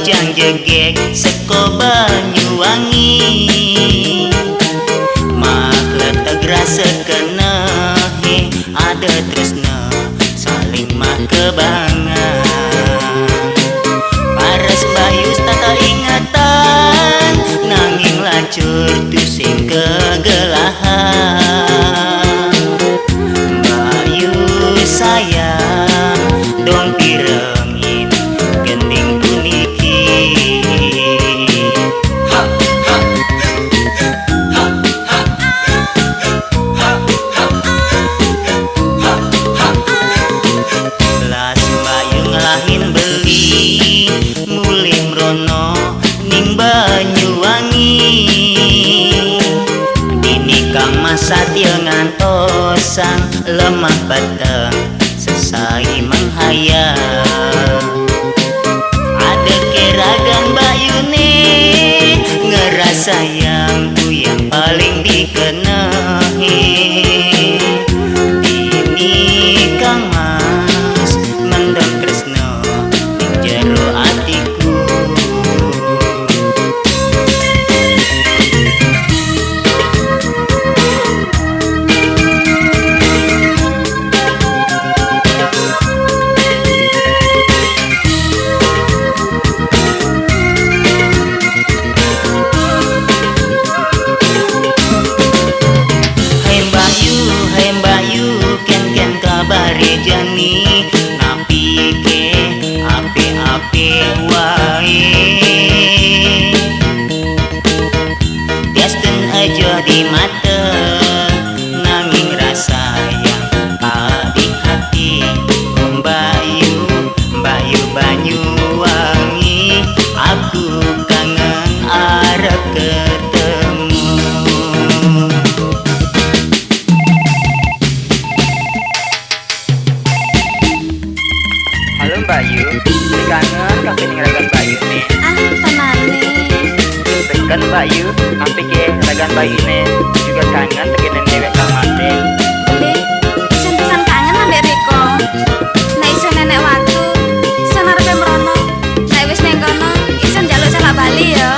bujang jegek seko Banyuwangi, maklet tegra sekenehe ada tresna saling mah kebangan. Paras bayus tata ingatan nanging lacur tu sing kegelahan. Bayu sayang dong pirengin gending puniki. Belas bayu ngelahin beli mulim rono ning Banyuwangi, dinikah masa dia ngantosang lemah batang sesai menghayal. Ada keragan bayune ngerasa yang ku yang paling dikenahi. Ini Kang Mas mendem tresno ning jero atiku. Hai Mbakyu ken kabare jani napi ke ape-ape wae. Tiasten aja di mata nanging rasa yang di hati. Mbakyu Banyuwangi, aku kangen arep ketemu. Halo Mbakyu, kangen kakek ning ragan Mbakyu nih. Tenane. Tekan Mbakyu, sampai ke ragan Mbakyu nih. Juga kangen tekan dewek Kang Mate. Be, pisan kangen ambek Riko. Nek iso nenek watu, iso narepe mrono. Nek wis ning kono, iso njaluk celak bali ya.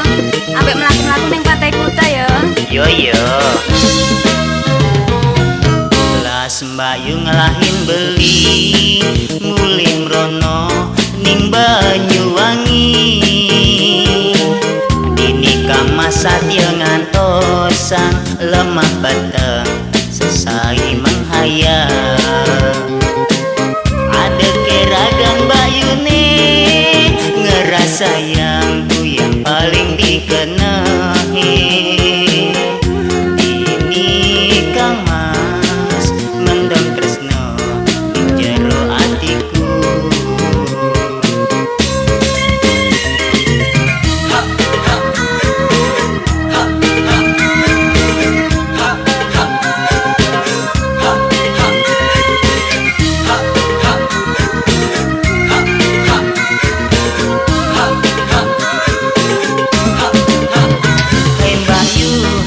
Ambek mlaku-mlaku ning Pantai Kuta ya. Yo. Belas Mbakyu ngelahin beli mulim rono ning Banyuwangi, dinikah masa dia ngantosang lemah batang sesai menghayal. Ada keragan bayune ngerasa yang ku yang paling dikenahi. Ini Kang Mas mendem tresno ning jero atiku.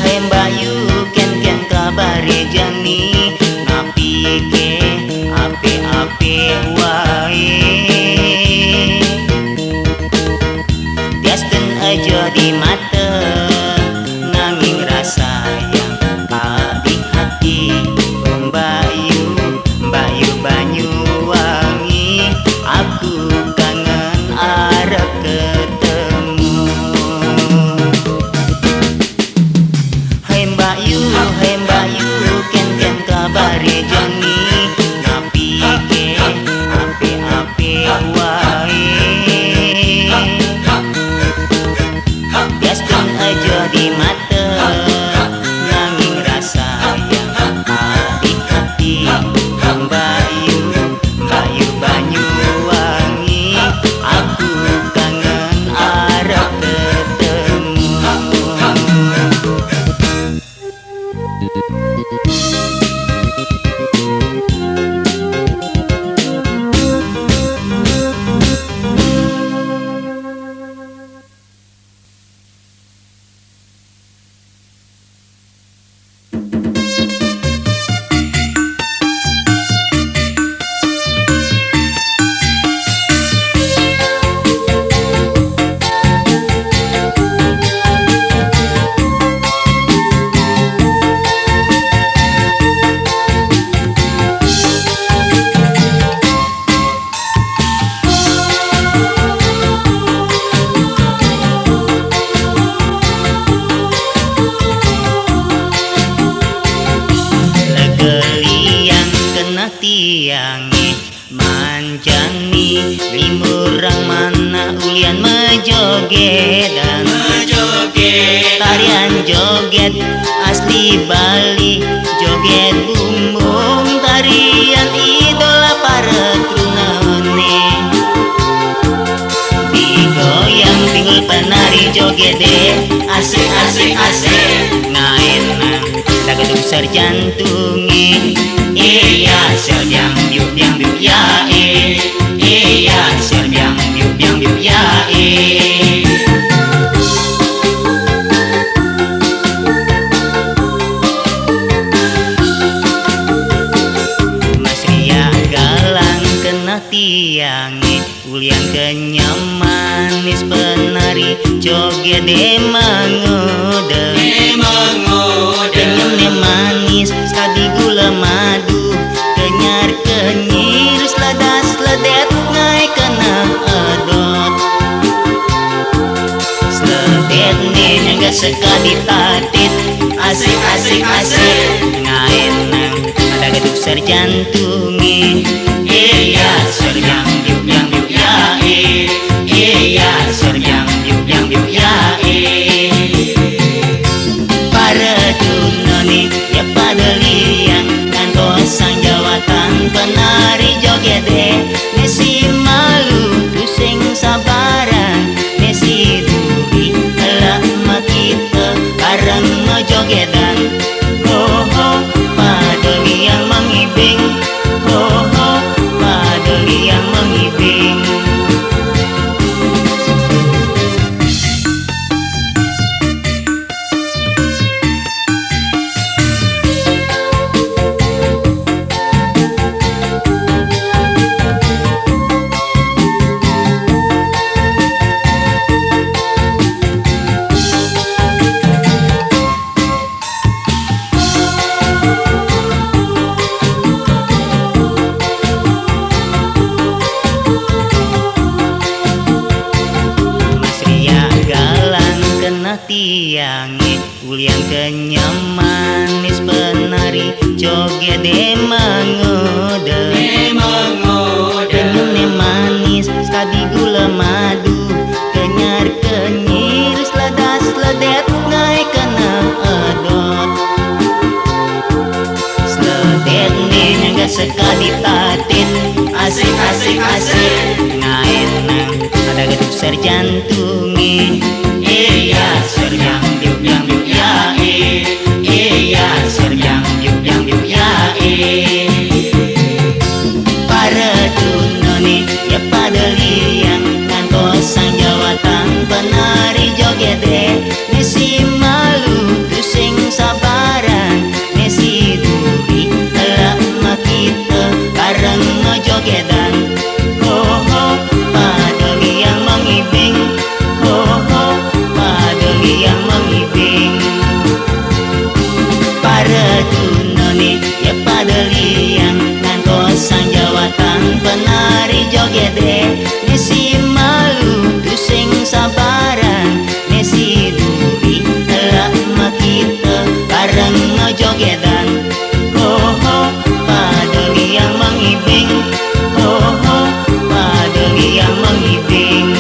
Hai Mbakyu ken kabare jani napi ke ape-ape wae. Tiasten aja di mata nanging rasa yang di hati. Mbakyu Banyuwangi, aku kangen arep ketemu. Hai Mbakyu ken kabare jani napi ke ape-ape wae. Tiasten aja di mata nanging rasa yang di hati. Mbakyu Banyuwangi, aku kangen arep ketemu. joget asli Bali, joget bumbung tarian idola para trunane. Digoyang pinggul penari joget deh, asik asik asik ngaenan dagedung serjantungi. Iya serjang biu biang biu ya iya serjang biu biang biu ya Mas Ria galang kena tiangi, ulian kenyam manis penari joget demangode kenyam nem manis sekali gula madu kenyar kenyir seladas ledet ngai kena edot sledet nih nyangga sekali tatit asik asik asik ngaenang ada gedung serjantungi. Iya serjang biu biang biu ya iya serjang biu biang biu ya para tunoni ya pada liang kan kosang jawatan penari joget deh nesi malu tusing sabaran nesi duri lama kita bareng ngejogedan. Oh oh pada liang mengibing, oh oh pada liang mengibing. Tiangi ulian kenyam manis penari joget demangode kenyam nem manis sekali gula madu kenyar kenyir seladas ledet ngai kena edot sledet nih nyangga sekali tatit asik asik asik ngaenang ada gedung serjantungi. Iya serjang biu biang biu ya iya serjang biu biang biu ya para tunoni ya pada liang kan kosang jawatan penari joget deh nesi malu tusing sabaran nesi duri lama kita bareng ngejogedan. Oh oh pada liang mengibing, oh oh yang mengibing para tunoni ya pada liang kan kosang jawatan penari joget deh nesi malu tusing sabaran nesi duri lama kita bareng ngejogedan. Oh oh pada liang mengibing, oh oh pada liang mengibing.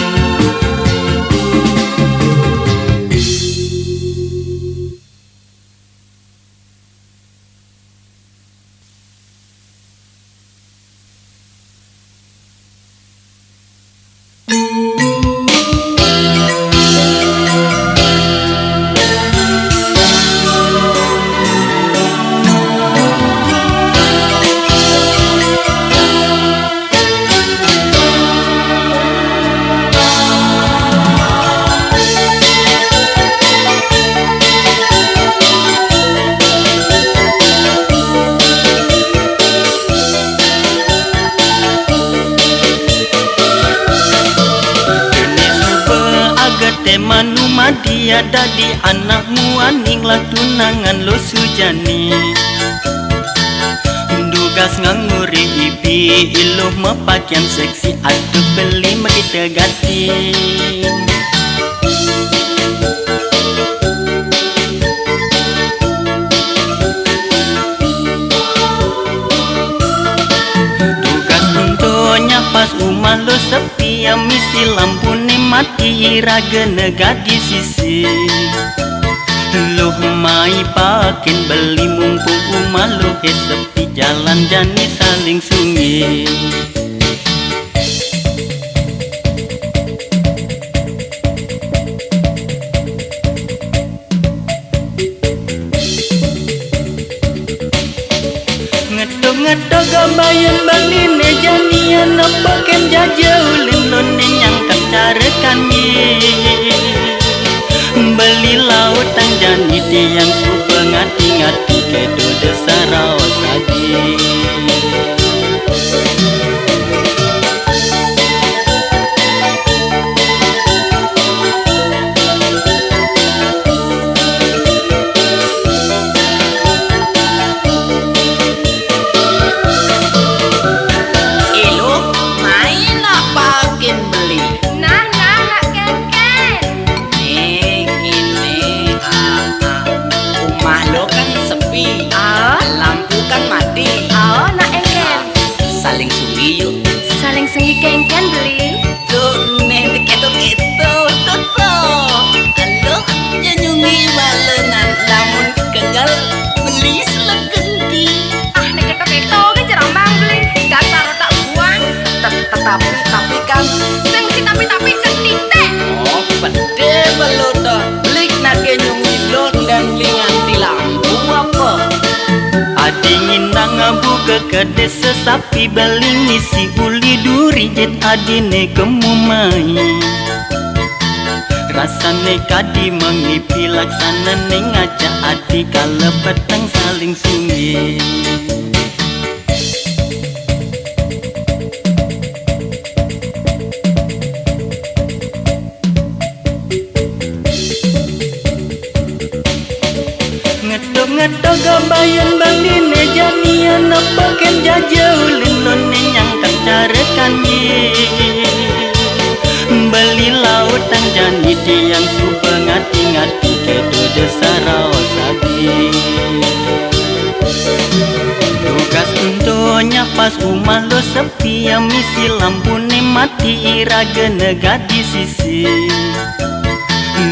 Temanu madia dadi anakmu aning lah tunangan lo sujani Dugas nganguri ipi iluh mepakaian seksi atuh beli magita gati Dugas untuknya pas umah lo sepi yang misi lampu mati raga nega di sisi Loh mai pakin beli mumpung umaluh sepi jalan jani saling sunyi. Ngedo gambayan bali ne janian apa kem jajaulin none nyangkat cara kami. Beli lautan jani tiang suka ngati-ngati kedo desarau saji. Saling sengi kengken beli. Tuh nih ketok itu tuh. Halo, nyungi balenan lamun kegal beli selegendi. Ah nek ketok itu kan jarang bang beli. Dasar tak buang. Tapi kan Sing si tapi ketite. oh pede belodo beli nake nyungi lot dan lingan di lampu apa? Adingin nang buka kede sesapi beli ngisi uli duri jet adine kemumai. Rasane kadi mengipi laksana ning ngajak adi kala petang saling sunyi. Ngedo gambayan bali ne janian apa kem jajaulin none nyangkat cara kami. Beli lautan jani tiang suka ngati-ngati kedo desarau sabi. Tugas untuknya pas rumah lo sepi yang misi lampu mati iraga negadi sisi.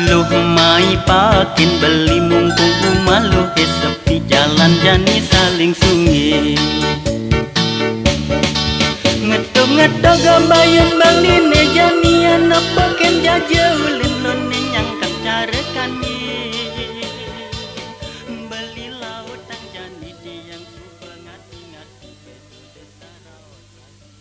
Loh mai pakin beli mumpung umaluh sepi jalan jani saling sunyi. Ngedo gambayan bali ne janian apa kem jajaulin none nyangkat cara kami. Beli lautan jani tiang suka ngati-ngati kedo desarau sabi.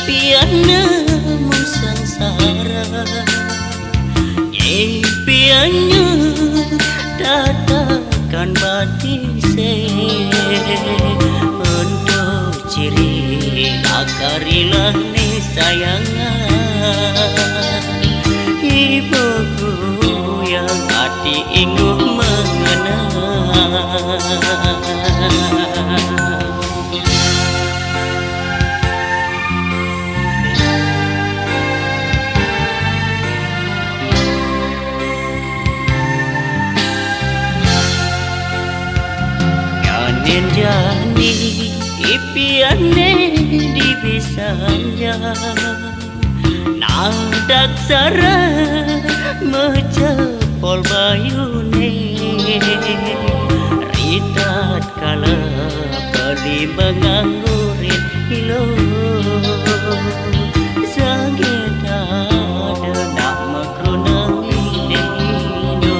Impiannya mung sangsara, impiannya dadakan batise. Untuk ciri akarilah nih sayangan, ibuku yang hati ingin mengenal. Ganen jani ipiane di bisanya, nang daksara mecepol bayune. Ritat kala beli menganggurin hilo, sageta nak makrunang dino.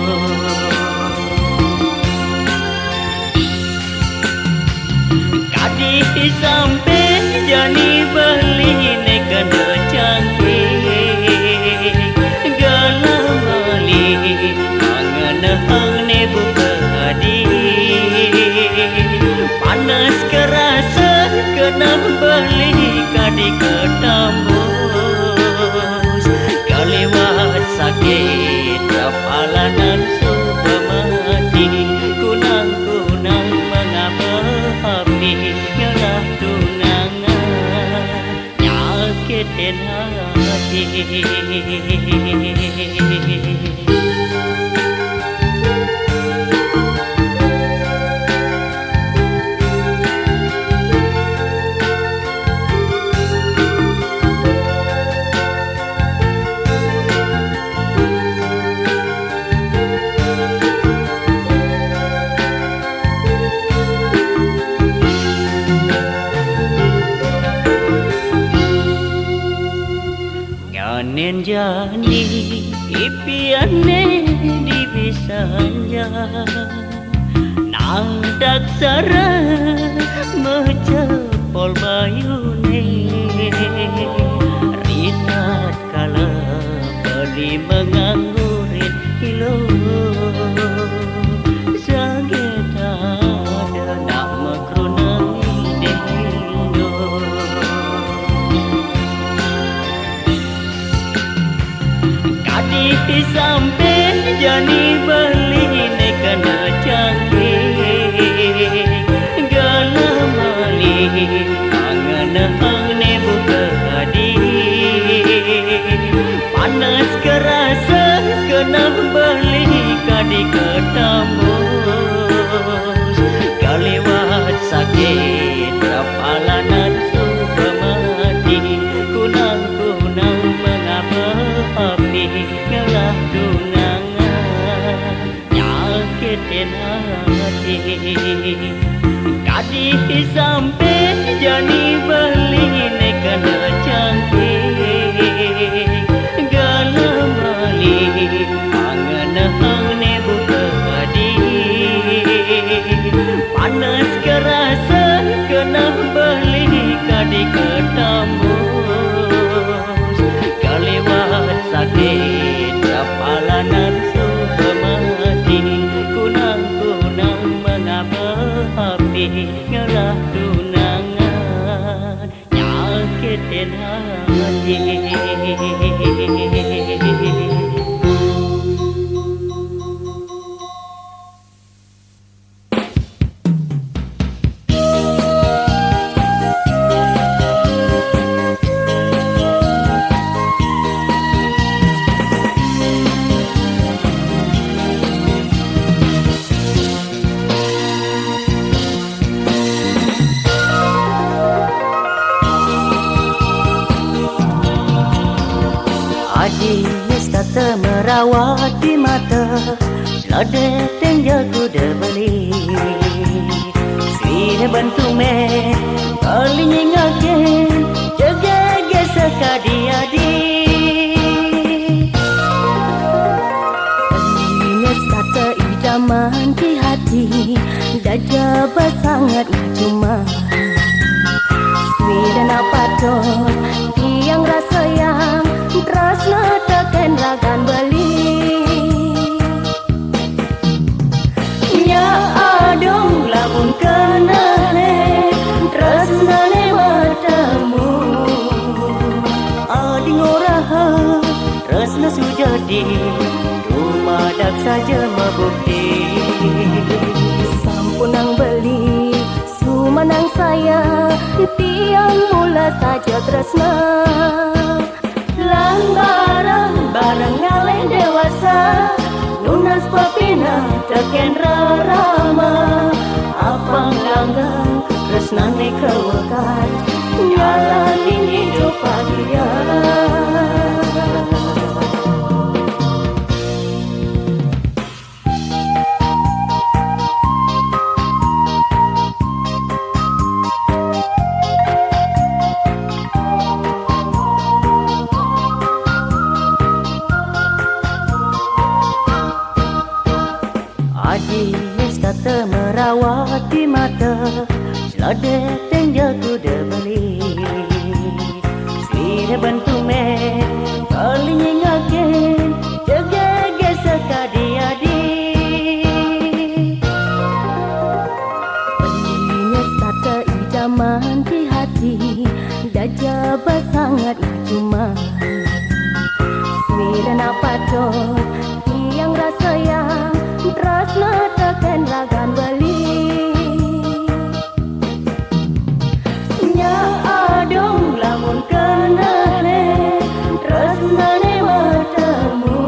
Kadi sampai jani beli nekana canggih, galam bali angan hang ne buka hadi. Panas kerasa kena beli kadi ketambus, kalewat sakit kepalanan sudah mati. Kunang-kunang mengapa api nyalah tunangan, nyakitin hati. Ganen jani ipiane di bisanya, nang daksara mecepol bayune. Ritat kala beli menganggurin hilo, sageta nak makrunang dino. Kadi sampai jani beli nekana canggih, galam bali angan hang ne buka hadi. Panas kerasa kena beli kadi ketambus, kalewat sakit kepalanan sudah mati. Kunang-kunang mengapa api nyalah tunangan, nyakitin hati. Kadi sampai jani beli nekana canggih, galam bali angan hang ne buka hadi. Panas kerasa kena beli kadi ketambus, kalewat sakit kepalanan sudah mati. Kunang-kunang mengapa api nyalah tunangan, nyakitin hati. Adis kata merawat di mata, lada tinggal kuda beli. Sini bantu me, kalinya ngagen, jaga gesa kadi-adi. Adis kata idaman di hati, dajah sangat cuma. Sini dan apa tuh? sujadi Dumadak saja membukti Sampunang beli sumanang saya tiang mula saja tresna Lang barang ngaleh dewasa Nunas pepina teken rarama Apang langgang tresnane kewekas Jalani hidup bahagia Adi kata merawat di mata Selade tenja kuda beli Sire bantu me Kalinya ngagen Jaga gesa kadi-adi Penyinya kata idaman di hati Dajaba sangat cuma Sire apa dot Yang rasa yang Rasna tekan ragan bali Nya adong lamun kenale Rasnane bertemu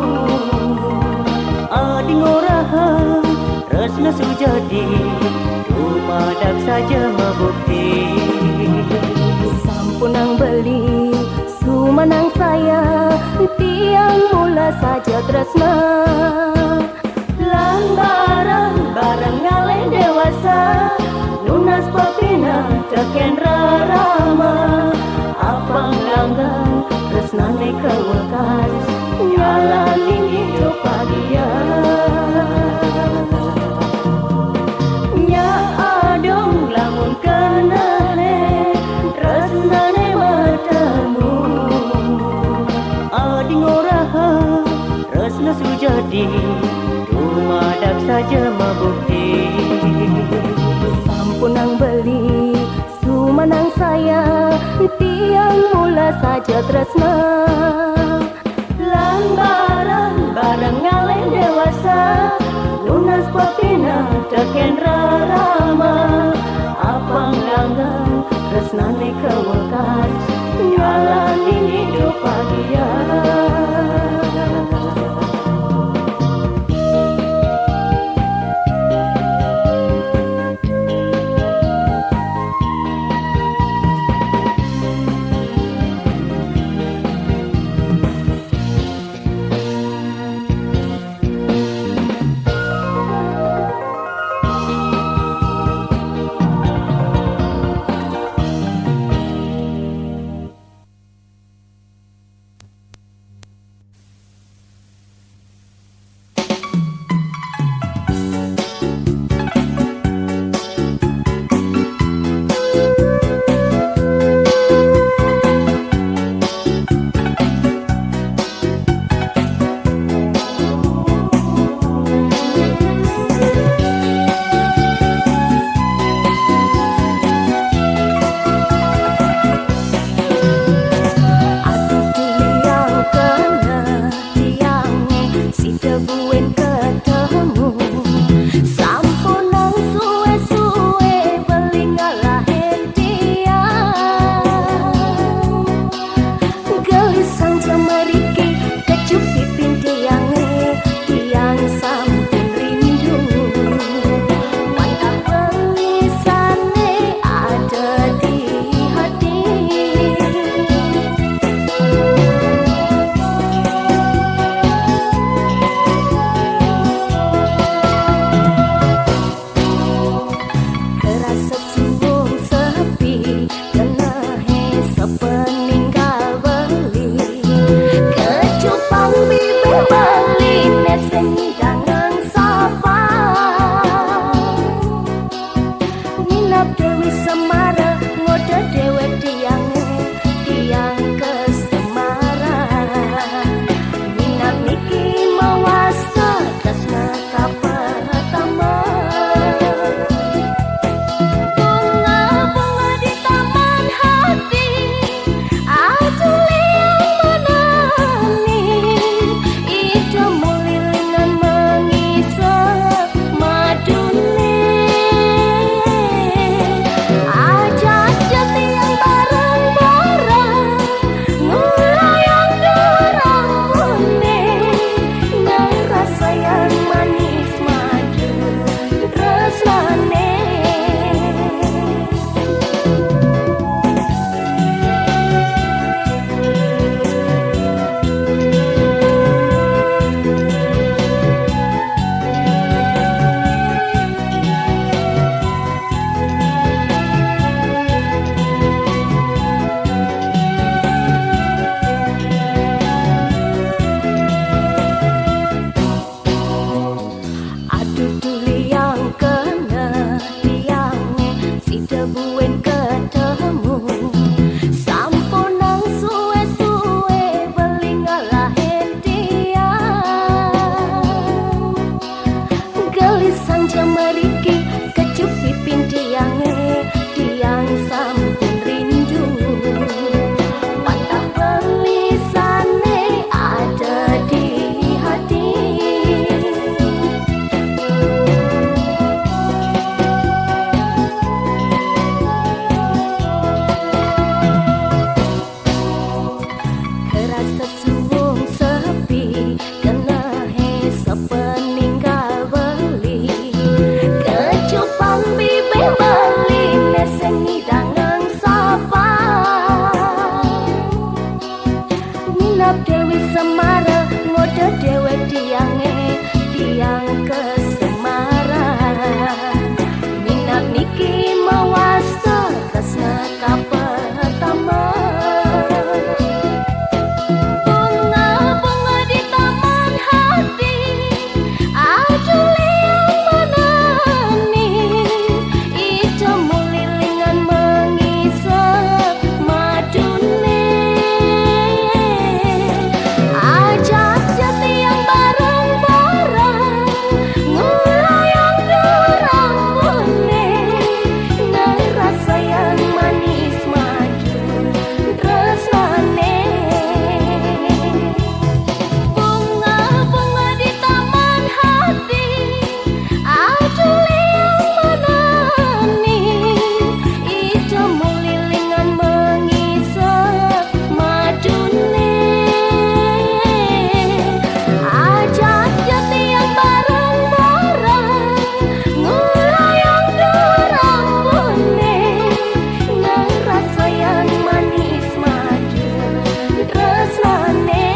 Adi ngoraha Resna sujadi Dumadak saja membukti Sampunang beli sumanang saya Tiang mula saja tresna barang ngaleh dewasa Nunas pepina teken rarama Apang langgang tresnane kewekas Jalani hidup bahagia Nya adong lamun kenale tresnane bertemu Adi ngoraha Resna sujadi Dumadak saja membukti Sampunang beli sumanang saya Tiang mula saja tresna Lang barang ngaleh dewasa Nunas pepina teken rarama Apang langgang tresnane kewekas Jalani hidup bahagia ngarep Dewi Semara ngode dewek tiang ke Semarang minat niki mawasta tresna ka pertama bunga-bunga di taman hati ajuli yang menani ijo mulilingan mengisap madune ajak jati yang bareng-bareng ngulayang rambune ngerasa yang manis madu tresnane bunga-bunga di taman hati ajuli yang menani ijo mulilingan mengisap madune ajak jati yang bareng-bareng ngulayang rambune ngerasa yang manis madu tresnane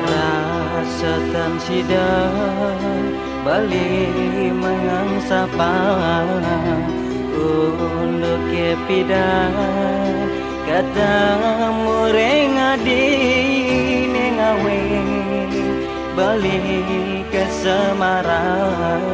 Rasatan sida bali mengangsapa untuk kepidan kata mureng adi nengawe bali ke Semarang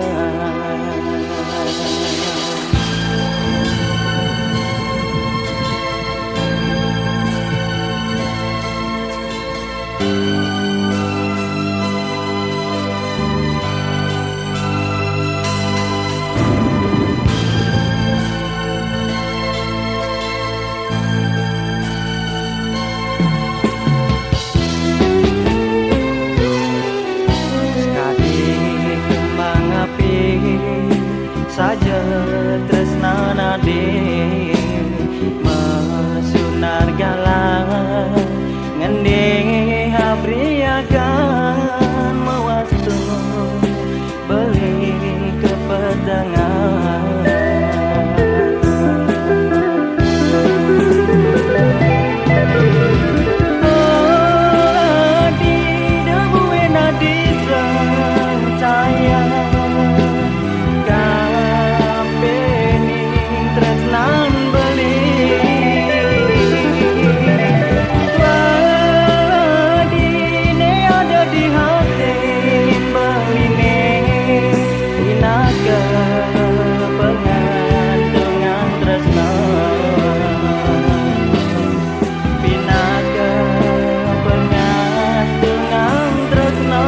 saja tresna nade mesunar galang ngende abriagan mewastu beli ke pedangan di debu nadi sayang nan beli wadine ada di hati beline inaga pengantungan tresna pinaga pengantungan tresna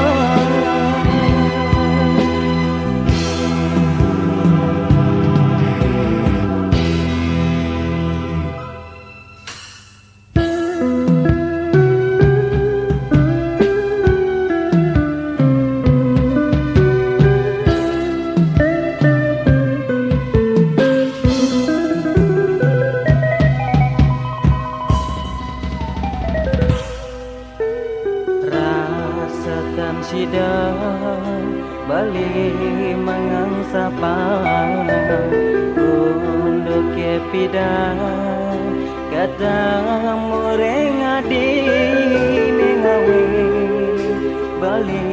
rasatan sida bali mengangsapa untuk kepidan kata mureng adi nengawe bali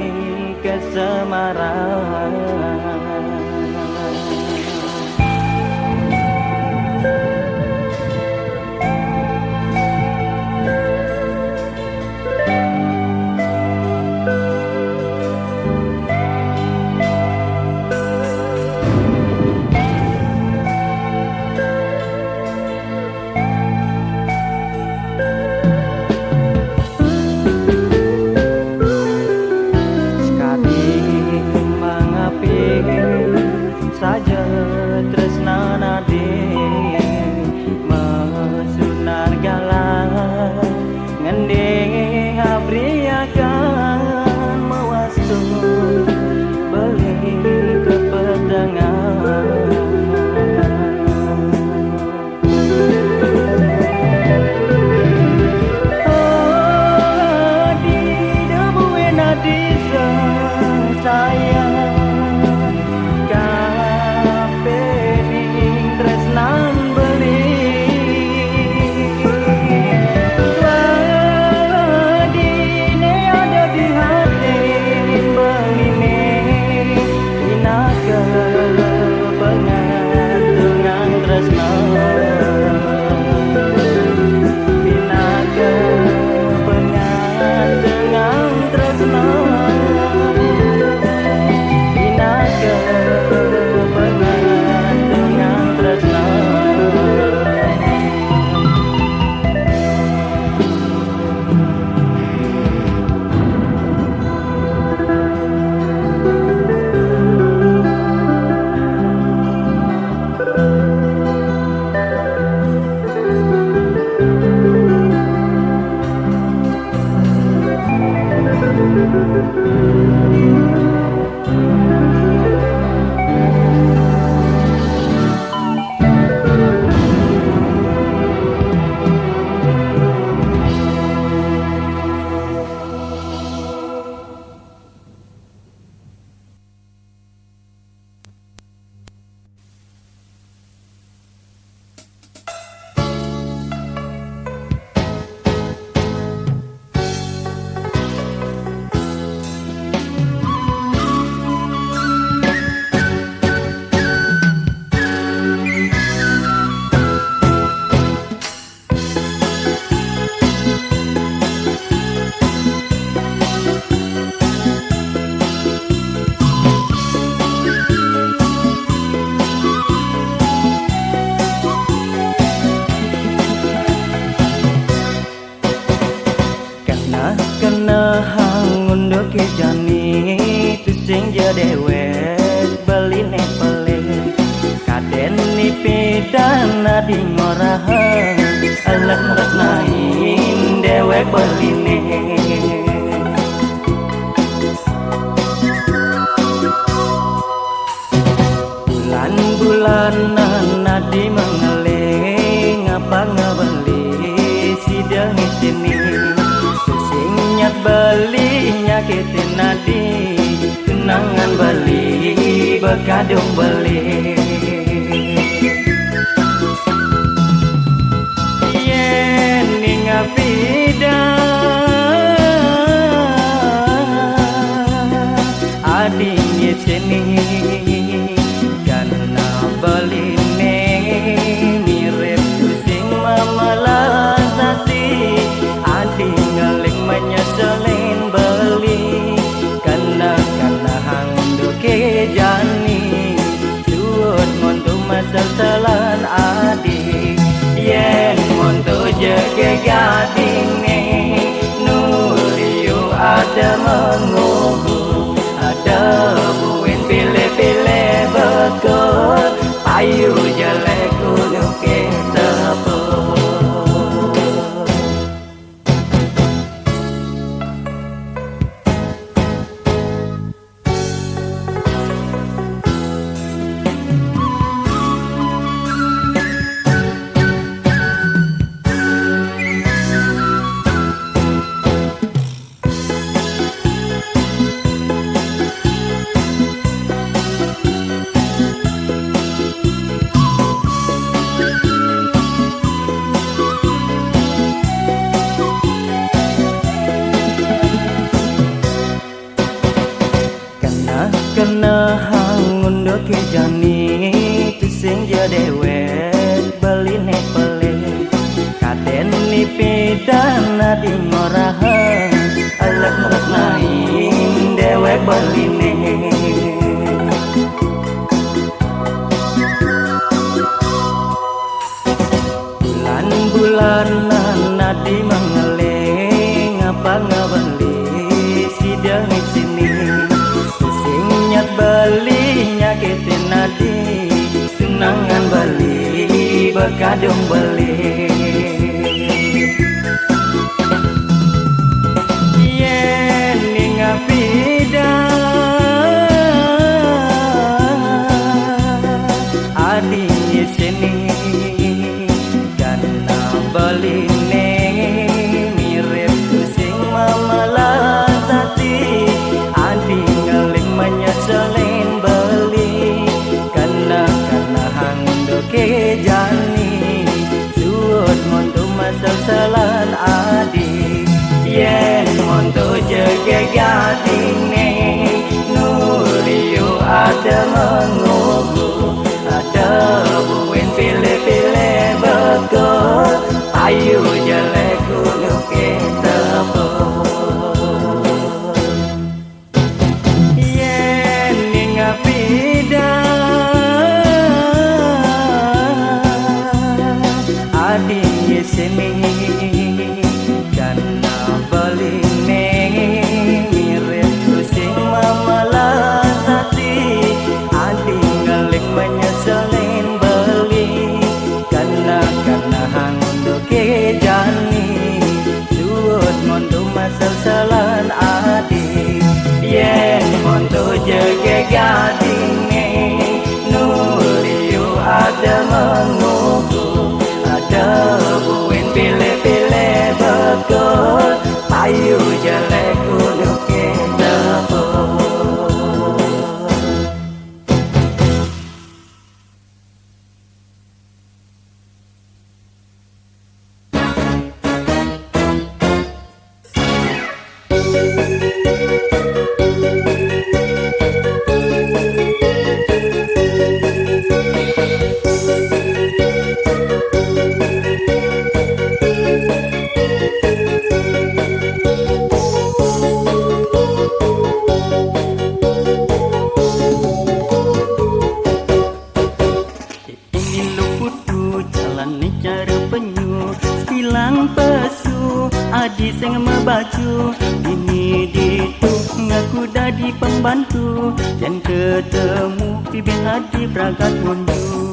ke Semarang kaden ni pidana di ngorahan alak nresnain dewek beline bulan-bulanan nadi mengeling apa ngabeli sidang sini pusing nyat beli nyakitin nadi kenangan beli bekadung beli yen ningapida adingnya sini karena beline mirip pusing mamalasati ading ngeling menyeselin beli karena handuke jani suut montu masal-salan adik yen montu jege gadinge nuliu ada mengubu ada buin pilih-pilih bekor payu jelek kunuke tepuk kena hangun doke jani tusing jadewek beline pelik kaden ni pidana di ngorahan alak nresnain dewek beline bulan-bulanan nadi mengeling apa ngabeli sidang sini nyat beli nyakitin nadi senangan beli bekadung beli yen ningapida adingnya sini karena beline mirip pusing mamalasati ading ngeling menyeselin beli karena handoke jani suut montu masal-salan adik yen montu jege gadinge nuliu ada mengubu ada buin pilih-pilih bekor payu jelek kunuke tepuk adingnya sini karena beline mirip pusing mamalasati ading ngeling menyeselin beli karena handoke jani suut montu masal-salan adik yen montu jege gadinge nuliu ada mengubu ada buin pilih-pilih bekor payu jelek kunuke tepuk adi sing membaju ini ditu ngaku dadi pembantu dan ketemu bibit hati pragat mundu.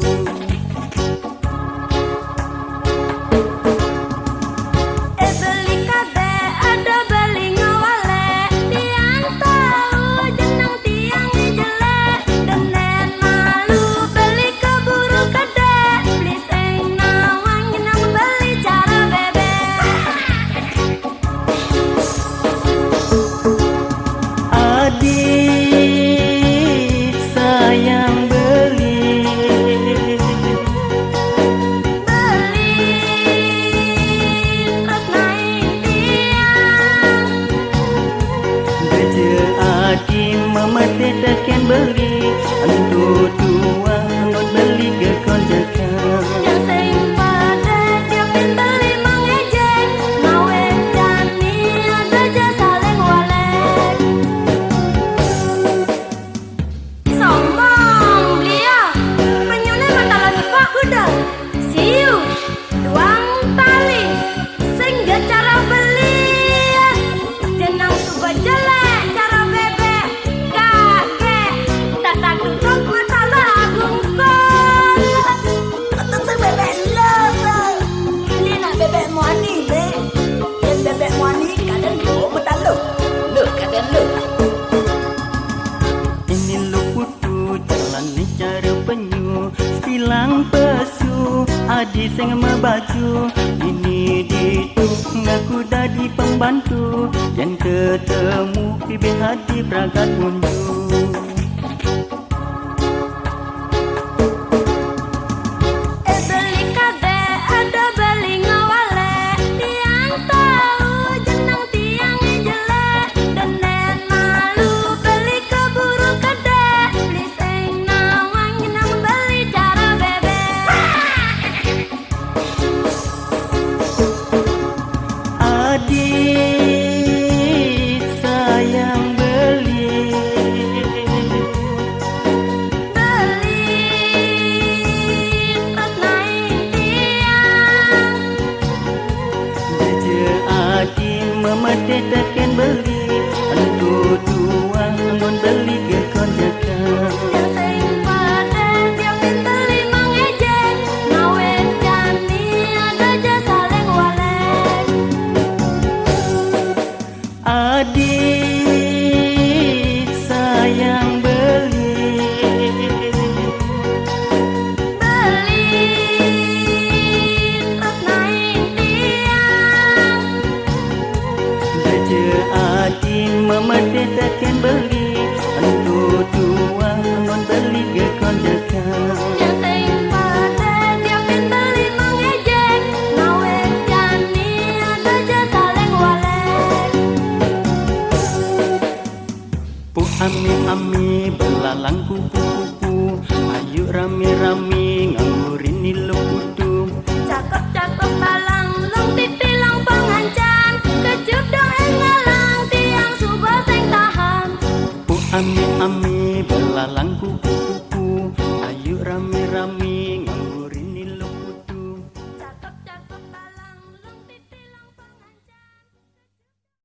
nang pesu adi sing membaju ini ditu ngaku dadi pembantu yang ketemu pibe hati pragat munju. Beli kade ada beli ngawale tiang tahu jenang tiang jelek dan malu beli keburu kade beli sing nawang nang beli cara bebe. Adik sayang beli Terus naik tiang Deje adik memetih teken beli Antu tua ngon beli ke konjakan yang sing pada tiap beli mangejek nawe jani ada jasa leng walek. Adik sayang beli Terus naik tiang Deje adik memetih teken beli Antu tua ngon beli ke konjakan yang sing pada tiap beli mangejek nawe jani ada jasa leng walek. Pu ami belalang kupu-kupu ayo rame-rame nganggurin nilo kudu Cakep-cakep balang long titilang pengancan kejup dong engalang tiang subah sing tahan. Pu ami